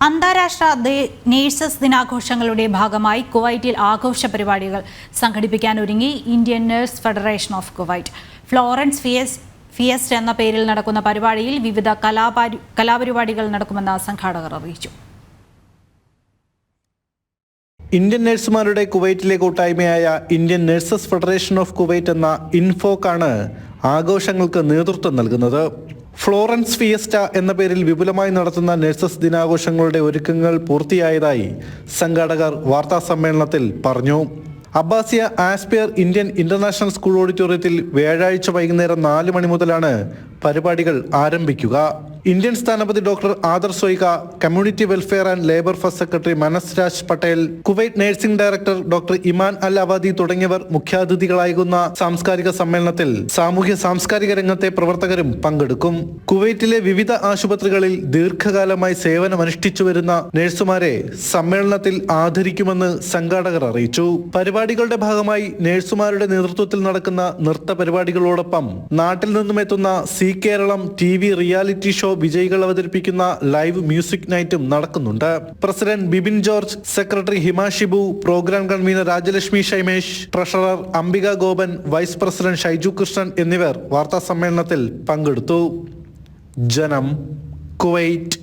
അന്താരാഷ്ട്ര നേഴ്സസ് ദിനാഘോഷങ്ങളുടെ ഭാഗമായി കുവൈറ്റിൽ ആഘോഷ പരിപാടികൾ സംഘടിപ്പിക്കാൻ ഒരുങ്ങി Indian nurse federation of Kuwait. Florence fiesta എന്ന പേരിൽ നടക്കുന്ന പരിപാടിയിൽ വിവിധ കലാപരിപാടികൾ നടക്കുമെന്ന് സംഘാടകർ അറിയിച്ചു. ഇന്ത്യൻ നഴ്സുമാരുടെ കുവൈറ്റിലെ കൂട്ടായ്മയായ Indian nurses federation of Kuwait എന്ന ഇൻഫോക്കാണ് ആഘോഷങ്ങൾക്ക് നേതൃത്വം നൽകുന്നത്. ഫ്ലോറൻസ് ഫിയസ്റ്റ എന്ന പേരിൽ വിപുലമായി നടത്തുന്ന നഴ്സസ് ദിനാഘോഷങ്ങളുടെ ഒരുക്കങ്ങൾ പൂർത്തിയായതായി സംഘാടകർ വാർത്താസമ്മേളനത്തിൽ പറഞ്ഞു. അബ്ബാസിയ ആസ്പിയർ ഇന്ത്യൻ ഇന്റർനാഷണൽ സ്കൂൾ ഓഡിറ്റോറിയത്തിൽ വ്യാഴാഴ്ച വൈകുന്നേരം 4 മണി മുതലാണ് പരിപാടികൾ ആരംഭിക്കുക. ഇന്ത്യൻ സ്ഥാനപതി doctor Adarsh Swaika, community welfare and labour first secretary Manas Raj Patel, Kuwait nursing director doctor Iman Al Awadhi തുടങ്ങിയവർ മുഖ്യാതിഥികളാകുന്ന സാംസ്കാരിക സമ്മേളനത്തിൽ സാമൂഹ്യ സാംസ്കാരിക രംഗത്തെ പ്രവർത്തകരും പങ്കെടുക്കും. കുവൈറ്റിലെ വിവിധ ആശുപത്രികളിൽ ദീർഘകാലമായി സേവനമനുഷ്ഠിച്ചു വരുന്ന നഴ്സുമാരെ സമ്മേളനത്തിൽ ആദരിക്കുമെന്ന് സംഘാടകർ അറിയിച്ചു. പരിപാടികളുടെ ഭാഗമായി നഴ്സുമാരുടെ നേതൃത്വത്തിൽ നടക്കുന്ന നൃത്ത പരിപാടികളോടൊപ്പം നാട്ടിൽ നിന്നും എത്തുന്ന Zee Keralam TV reality show വിജയികൾ അവതരിപ്പിക്കുന്ന ലൈവ് മ്യൂസിക് നൈറ്റും നടക്കുന്നുണ്ട്. President Bibin George, secretary Hima Shibu, programme convener Rajalakshmi Shaimesh, treasurer Ambika Gopan, vice president Shaiju Krishnan എന്നിവർ വാർത്താ സമ്മേളനത്തിൽ പങ്കെടുത്തു. ജനം, കുവൈറ്റ്.